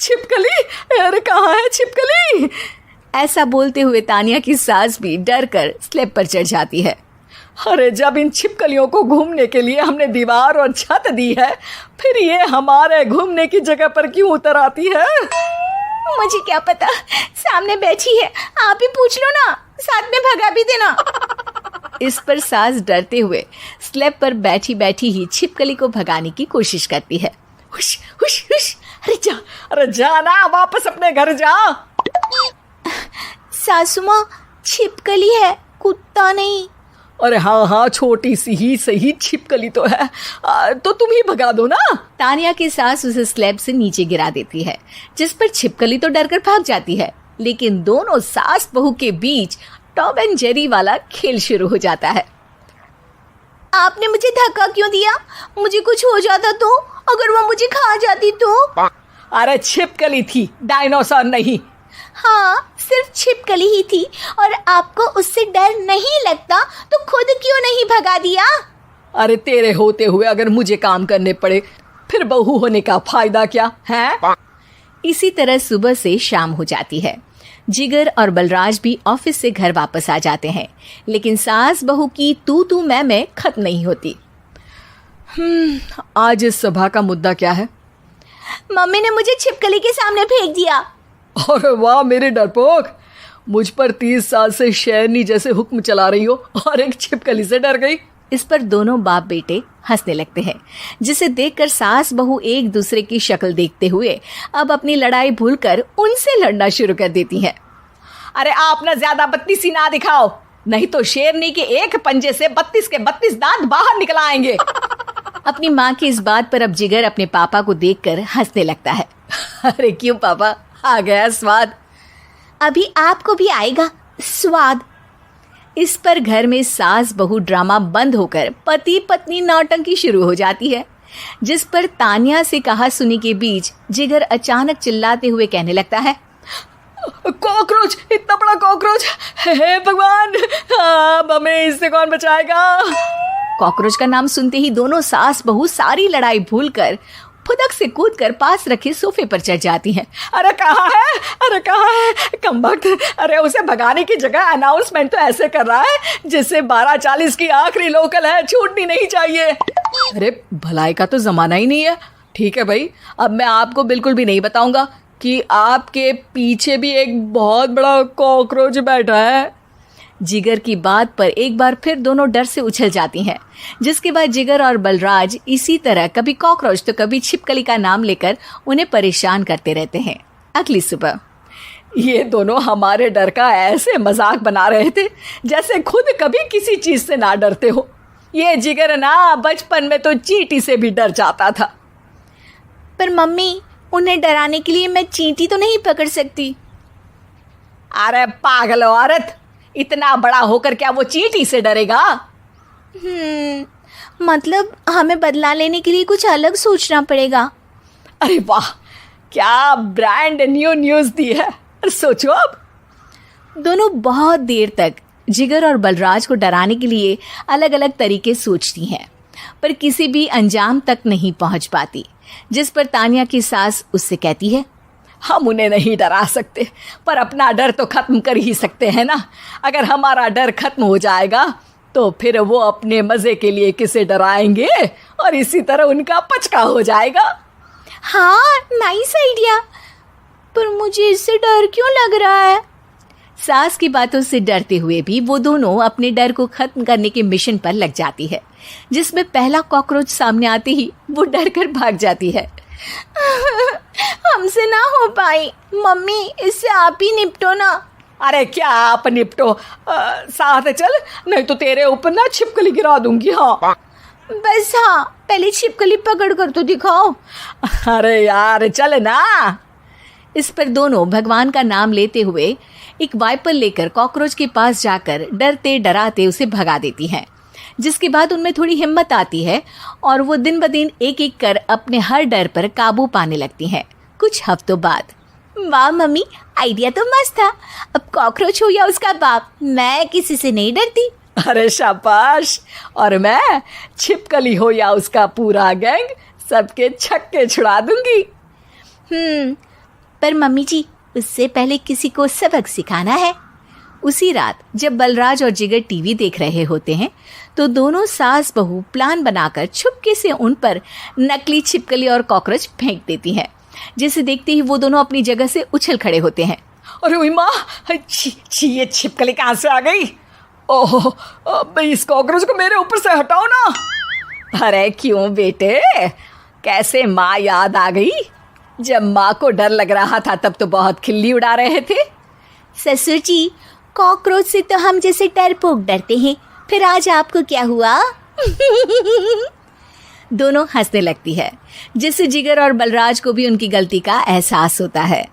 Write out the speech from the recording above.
छिपकली, अरे कहाँ है छिपकली? ऐसा बोलते हुए तानिया की सास भी डर कर स्लैब पर चढ़ जाती है। अरे जब इन छिपकलियों को घूमने के लिए हमने दीवार और छत दी है, फिर ये हमारे घूमने की जगह पर क्यों उतर आती है? मुझे क्या पता, सामने बैठी है, आप ही पूछ लो ना, साथ में भगा भी देना। इस पर सास डरते हुए स्लैब पर बैठी बैठी ही छिपकली को भगाने की कोशिश करती है। हुश हुश हुश, अरे जा ना, वापस अपने घर जा। सासू माँ, छिपकली है, कुत्ता नहीं। अरे हाँ, छोटी सी ही सही छिपकली तो है, तो तुम ही भगा दो ना। तानिया की सास उसे स्लैब से नीचे गिरा देती है, जिस पर छिपकली तो डरकर भाग जाती है, लेकिन दोनों सास बहू के बीच टॉम एंड जेरी वाला खेल शुरू हो जाता है। आपने मुझे धक्का क्यों दिया? मुझे कुछ हो जाता तो, अगर वो मुझे खा जाती तो? अरे छिपकली थी, डायनासोर नहीं। हाँ, सिर्फ छिपकली ही थी, और आपको उससे डर नहीं लगता तो खुद क्यों नहीं भगा दिया? अरे तेरे होते हुए अगर मुझे काम करने पड़े, फिर बहू होने का फायदा क्या है? इसी तरह सुबह से शाम हो जाती है। जिगर और बलराज भी ऑफिस से घर वापस आ जाते हैं, लेकिन सास बहू की तू मैं खत्म नहीं होती। आज इस सभा का मुद्दा क्या है? मम्मी ने मुझे छिपकली के सामने फेंक दिया। अरे वाह मेरे डरपोक, मुझ पर 30 साल से शेरनी जैसे हुक्म चला रही हो और एक छिपकली से डर गई। इस पर दोनों बाप बेटे हंसने लगते हैं, जिसे देखकर सास बहू एक दूसरे की शक्ल देखते हुए अब अपनी लड़ाई भूलकर उनसे लड़ना शुरू कर देती हैं। अरे आप ना ज्यादा बत्तीसी ना दिखाओ, नहीं तो शेरनी के एक पंजे से 32 के 32 दांत बाहर निकल आएंगे। अपनी माँ की इस बात पर अब जिगर अपने पापा को देखकर हंसने लगता है। अरे क्यों पापा, आ गया स्वाद? अभी आपको भी आएगा स्वाद। इस पर घर में सास बहू ड्रामा बंद होकर पति पत्नी नौटंकी शुरू हो जाती है, जिस पर तानिया से कहा सुनी के बीच जिगर अचानक चिल्लाते हुए कहने लगता है, कॉकरोच, इतना बड़ा कॉकरोच, हे भगवान, अब हमें इससे कौन बचाएगा? कॉकरोच का नाम सुनते ही दोनों सास बहू सारी लड़ाई भूलकर फुदक से कूदकर पास रखे सोफे पर चढ़ जाती हैं। अरे कहाँ है, अरे कहाँ है कमबख्त? अरे उसे भगाने की जगह अनाउंसमेंट तो ऐसे कर रहा है जैसे 12:40 की आखिरी लोकल है, छूटनी नहीं चाहिए। अरे भलाई का तो जमाना ही नहीं है। ठीक है भाई, अब मैं आपको बिल्कुल भी नहीं बताऊंगा कि आपके पीछे भी एक बहुत बड़ा कॉकरोच बैठा है। जिगर की बात पर एक बार फिर दोनों डर से उछल जाती हैं, जिसके बाद जिगर और बलराज इसी तरह कभी कॉकरोच तो कभी छिपकली का नाम लेकर उन्हें परेशान करते रहते हैं। अगली सुबह ये दोनों हमारे डर का ऐसे मजाक बना रहे थे जैसे खुद कभी किसी चीज से ना डरते हो। ये जिगर ना बचपन में तो चींटी से भी डर जाता था। पर मम्मी, उन्हें डराने के लिए मैं चींटी तो नहीं पकड़ सकती। अरे पागल औरत, इतना बड़ा होकर क्या वो चींटी से डरेगा? मतलब हमें बदला लेने के लिए कुछ अलग सोचना पड़ेगा। अरे वाह, क्या ब्रांड न्यू न्यूज़ दी है। सोचो अब। दोनों बहुत देर तक जिगर और बलराज को डराने के लिए अलग अलग तरीके सोचती हैं, पर किसी भी अंजाम तक नहीं पहुंच पाती, जिस पर तानिया की सास उससे कहती है, हम उन्हें नहीं डरा सकते, पर अपना डर तो खत्म कर ही सकते हैं ना। अगर हमारा डर खत्म हो जाएगा तो फिर वो अपने मजे के लिए किसे डराएंगे और इसी तरह उनका पचका हो जाएगा। हाँ, नाइस आइडिया, पर मुझे इससे डर क्यों लग रहा है? सास की बातों से डरते हुए भी वो दोनों अपने डर को खत्म करने के मिशन पर लग जाती है, जिसमें पहला कॉकरोच सामने आते ही वो डर कर भाग जाती है। हमसे ना हो पाई मम्मी, इससे आप ही निपटो ना। अरे क्या आप निपटो, साथ चल, नहीं तो तेरे ऊपर ना छिपकली गिरा दूंगी। हाँ बस, हाँ पहले छिपकली पकड़ कर तो दिखाओ। अरे यार चल ना। इस पर दोनों भगवान का नाम लेते हुए एक वाइपर लेकर कॉकरोच के पास जाकर डरते डराते उसे भगा देती हैं, जिसके बाद उनमें थोड़ी हिम्मत आती है और वो दिन ब दिन एक एक कर अपने हर डर पर काबू पाने लगती हैं। कुछ हफ्तों बाद, वाह मम्मी, आइडिया तो मस्त था। अब कॉकरोच हो या उसका बाप, मैं किसी से नहीं डरती। अरे शाबाश। और मैं छिपकली हो या उसका पूरा गैंग, सबके छक्के छुड़ा दूंगी। पर मम्मी जी, उससे पहले किसी को सबक सिखाना है। उसी रात जब बलराज और जिगर टीवी देख रहे होते हैं तो दोनों सास बहू प्लान बनाकर छुपके से उन पर नकली छिपकली और कॉकरोच फेंक देती हैं, जिसे देखते ही वो दोनों अपनी जगह से उछल खड़े होते हैं। अरे ओए माँ, छी ये छिपकली कहाँ से आ गई? ओह, अब इस कॉकरोच को मेरे ऊपर से हटाओ ना। अरे क्यों बेटे, कैसे माँ याद आ गई? जब माँ को डर लग रहा था तब तो बहुत खिल्ली उड़ा रहे थे। ससुर जी, कॉकरोच से तो हम जैसे डरपोक डरते हैं, फिर आज आपको क्या हुआ? दोनों हंसने लगती है, जिससे जिगर और बलराज को भी उनकी गलती का एहसास होता है।